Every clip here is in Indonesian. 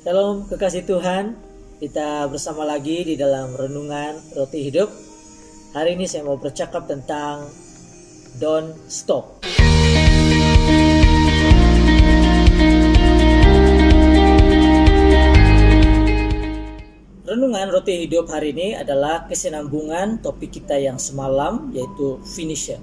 Shalom kekasih Tuhan, kita bersama lagi di dalam Renungan Roti Hidup. Hari ini saya mau bercakap tentang Don't Stop. Renungan Roti Hidup hari ini adalah kesinambungan topik kita yang semalam, yaitu finisher.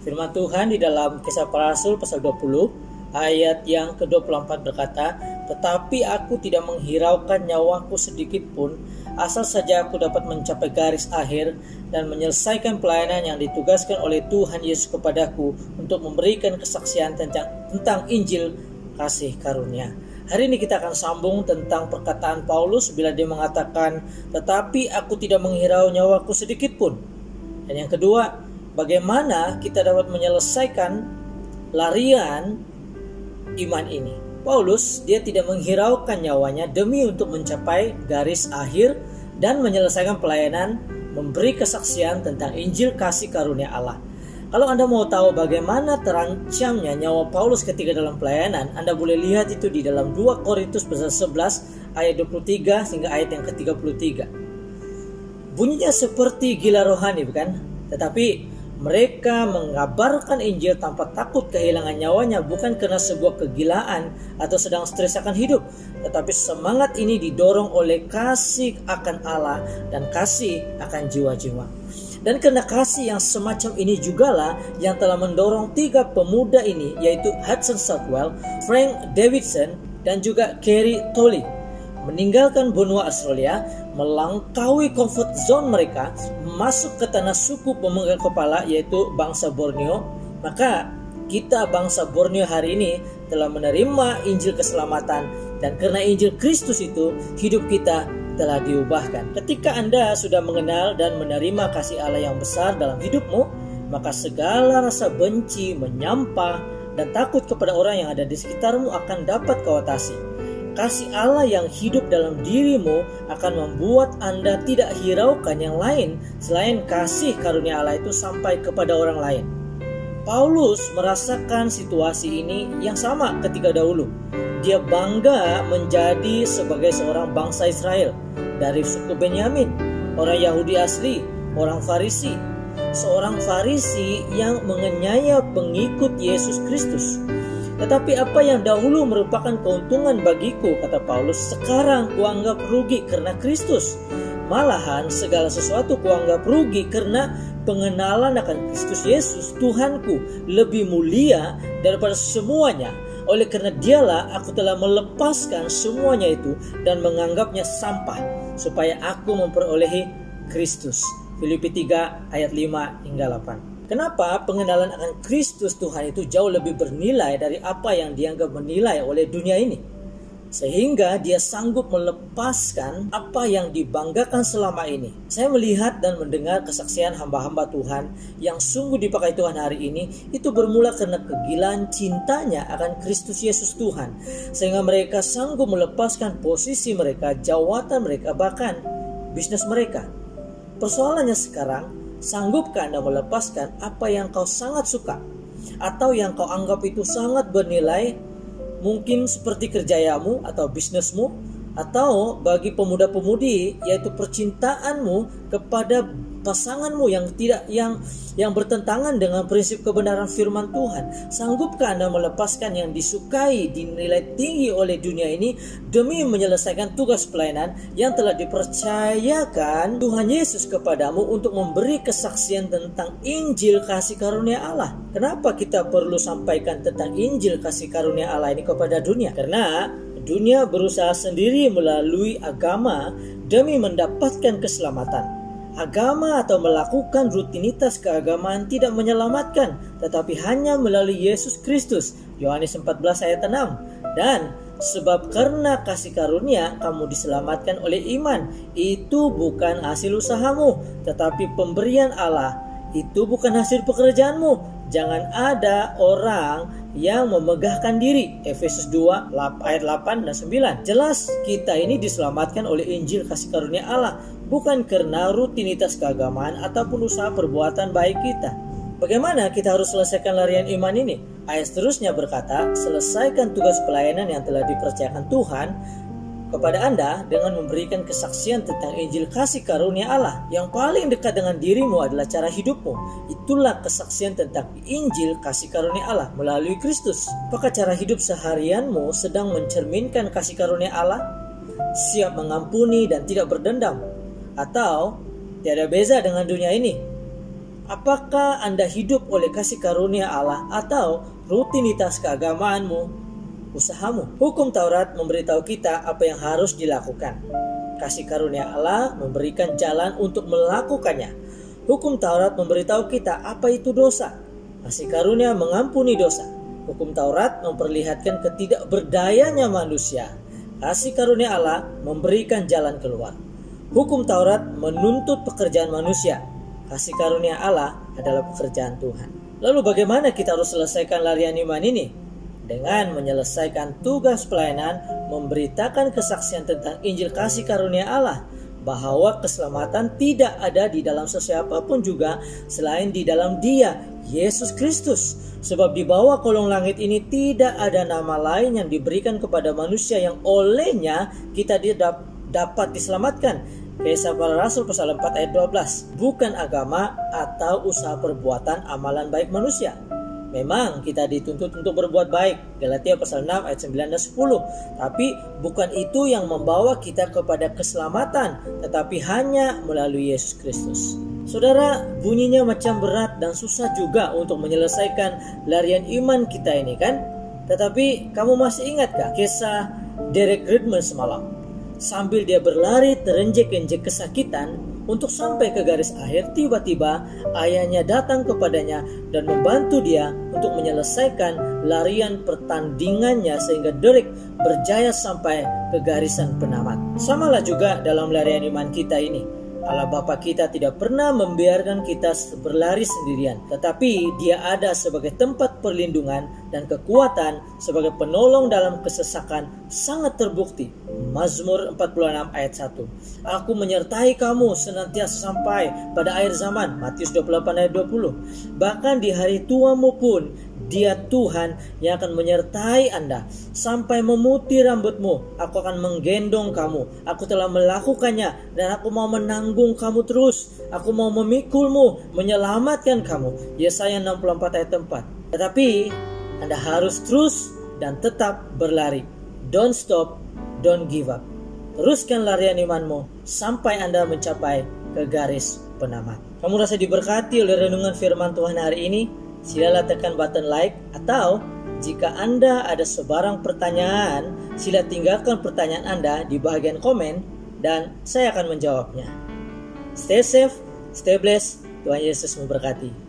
Firman Tuhan di dalam Kisah Para Rasul pasal 20 ayat yang ke-24 berkata, "Tetapi aku tidak menghiraukan nyawaku sedikit pun, asal saja aku dapat mencapai garis akhir dan menyelesaikan pelayanan yang ditugaskan oleh Tuhan Yesus kepadaku untuk memberikan kesaksian tentang Injil kasih karunia." Hari ini kita akan sambung tentang perkataan Paulus bila dia mengatakan, "Tetapi aku tidak menghirau nyawaku sedikit pun." Dan yang kedua, bagaimana kita dapat menyelesaikan larian iman ini. Paulus, dia tidak menghiraukan nyawanya demi untuk mencapai garis akhir dan menyelesaikan pelayanan, memberi kesaksian tentang Injil kasih karunia Allah. Kalau Anda mau tahu bagaimana terancamnya nyawa Paulus ketika dalam pelayanan, Anda boleh lihat itu di dalam 2 Korintus pasal 11 ayat 23 hingga ayat yang ke-33. Bunyinya seperti gila rohani, bukan? Tetapi mereka mengabarkan Injil tanpa takut kehilangan nyawanya, bukan karena sebuah kegilaan atau sedang stres akan hidup, tetapi semangat ini didorong oleh kasih akan Allah dan kasih akan jiwa-jiwa. Dan karena kasih yang semacam ini jugalah yang telah mendorong 3 pemuda ini, yaitu Hudson Southwell, Frank Davidson, dan juga Kerry Tolley, meninggalkan benua Australia, melangkaui comfort zone mereka, masuk ke tanah suku pemegang kepala yaitu bangsa Borneo. Maka kita bangsa Borneo hari ini telah menerima Injil keselamatan, dan karena Injil Kristus itu hidup kita telah diubahkan. Ketika Anda sudah mengenal dan menerima kasih Allah yang besar dalam hidupmu, maka segala rasa benci, menyampah, dan takut kepada orang yang ada di sekitarmu akan dapat kau atasi. Kasih Allah yang hidup dalam dirimu akan membuat Anda tidak hiraukan yang lain selain kasih karunia Allah itu sampai kepada orang lain. Paulus merasakan situasi ini yang sama ketika dahulu. Dia bangga menjadi sebagai seorang bangsa Israel dari suku Benyamin, orang Yahudi asli, orang Farisi. Seorang Farisi yang menganiaya pengikut Yesus Kristus. Tetapi apa yang dahulu merupakan keuntungan bagiku, kata Paulus, sekarang kuanggap rugi karena Kristus. Malahan segala sesuatu kuanggap rugi karena pengenalan akan Kristus Yesus, Tuhanku, lebih mulia daripada semuanya. Oleh karena dialah aku telah melepaskan semuanya itu dan menganggapnya sampah, supaya aku memperolehi Kristus. Filipi 3 ayat 5 hingga 8. Kenapa pengenalan akan Kristus Tuhan itu jauh lebih bernilai dari apa yang dianggap menilai oleh dunia ini? Sehingga dia sanggup melepaskan apa yang dibanggakan selama ini. Saya melihat dan mendengar kesaksian hamba-hamba Tuhan yang sungguh dipakai Tuhan hari ini, itu bermula karena kegilaan cintanya akan Kristus Yesus Tuhan. Sehingga mereka sanggup melepaskan posisi mereka, jawatan mereka, bahkan bisnis mereka. Persoalannya sekarang, sanggupkah Anda melepaskan apa yang kau sangat suka atau yang kau anggap itu sangat bernilai, mungkin seperti kerjayamu atau bisnismu, atau bagi pemuda-pemudi yaitu percintaanmu kepada pasanganmu yang bertentangan dengan prinsip kebenaran firman Tuhan? Sanggupkah Anda melepaskan yang disukai, dinilai tinggi oleh dunia ini demi menyelesaikan tugas pelayanan yang telah dipercayakan Tuhan Yesus kepadamu untuk memberi kesaksian tentang Injil kasih karunia Allah? Kenapa kita perlu sampaikan tentang Injil kasih karunia Allah ini kepada dunia? Karena dunia berusaha sendiri melalui agama demi mendapatkan keselamatan. Agama atau melakukan rutinitas keagamaan tidak menyelamatkan, tetapi hanya melalui Yesus Kristus. Yohanes 14 ayat 6. Dan sebab karena kasih karunia kamu diselamatkan oleh iman. Itu bukan hasil usahamu, tetapi pemberian Allah. Itu bukan hasil pekerjaanmu. Jangan ada orang yang memegahkan diri. Efesus 2 ayat 8 dan 9. Jelas kita ini diselamatkan oleh Injil kasih karunia Allah, bukan karena rutinitas keagamaan ataupun usaha perbuatan baik kita. Bagaimana kita harus selesaikan larian iman ini? Ayat seterusnya berkata, selesaikan tugas pelayanan yang telah dipercayakan Tuhan kepada Anda dengan memberikan kesaksian tentang Injil kasih karunia Allah. Yang paling dekat dengan dirimu adalah cara hidupmu. Itulah kesaksian tentang Injil kasih karunia Allah melalui Kristus. Apakah cara hidup seharianmu sedang mencerminkan kasih karunia Allah? Siap mengampuni dan tidak berdendam? Atau tiada beza dengan dunia ini? Apakah Anda hidup oleh kasih karunia Allah atau rutinitas keagamaanmu, usahamu? Hukum Taurat memberitahu kita apa yang harus dilakukan. Kasih karunia Allah memberikan jalan untuk melakukannya. Hukum Taurat memberitahu kita apa itu dosa. Kasih karunia mengampuni dosa. Hukum Taurat memperlihatkan ketidakberdayanya manusia. Kasih karunia Allah memberikan jalan keluar. Hukum Taurat menuntut pekerjaan manusia. Kasih karunia Allah adalah pekerjaan Tuhan. Lalu bagaimana kita harus selesaikan larian iman ini? Dengan menyelesaikan tugas pelayanan, memberitakan kesaksian tentang Injil kasih karunia Allah, bahwa keselamatan tidak ada di dalam sesiapa pun juga selain di dalam Dia, Yesus Kristus. Sebab di bawah kolong langit ini tidak ada nama lain yang diberikan kepada manusia yang olehnya kita dapat diselamatkan. Kisah Para Rasul pasal 4 ayat 12. Bukan agama atau usaha perbuatan amalan baik manusia. Memang kita dituntut untuk berbuat baik, Galatia pasal 6 ayat 9 dan 10. Tapi bukan itu yang membawa kita kepada keselamatan, tetapi hanya melalui Yesus Kristus. Saudara, bunyinya macam berat dan susah juga untuk menyelesaikan larian iman kita ini, kan? Tetapi kamu masih ingatkah kisah Derek Redmond semalam? Sambil dia berlari terenjek-enjek kesakitan untuk sampai ke garis akhir, tiba-tiba ayahnya datang kepadanya dan membantu dia untuk menyelesaikan larian pertandingannya sehingga Derek berjaya sampai ke garisan penamat. Samalah juga dalam larian iman kita ini. Allah Bapa kita tidak pernah membiarkan kita berlari sendirian, tetapi Dia ada sebagai tempat perlindungan dan kekuatan, sebagai penolong dalam kesesakan sangat terbukti. Mazmur 46 ayat 1. Aku menyertai kamu senantiasa sampai pada akhir zaman. Matius 28 ayat 20. Bahkan di hari tuamu pun Dia Tuhan yang akan menyertai Anda sampai memutih rambutmu. Aku akan menggendong kamu. Aku telah melakukannya dan aku mau menanggung kamu terus. Aku mau memikulmu, menyelamatkan kamu. Yesaya 64 ayat 4. Tetapi Anda harus terus dan tetap berlari. Don't stop, don't give up. Teruskan larian imanmu sampai Anda mencapai ke garis penamat. Kamu rasa diberkati oleh renungan firman Tuhan hari ini? Silalah tekan button like, atau jika Anda ada sebarang pertanyaan, sila tinggalkan pertanyaan Anda di bagian komen dan saya akan menjawabnya. Stay safe, stay blessed. Tuhan Yesus memberkati.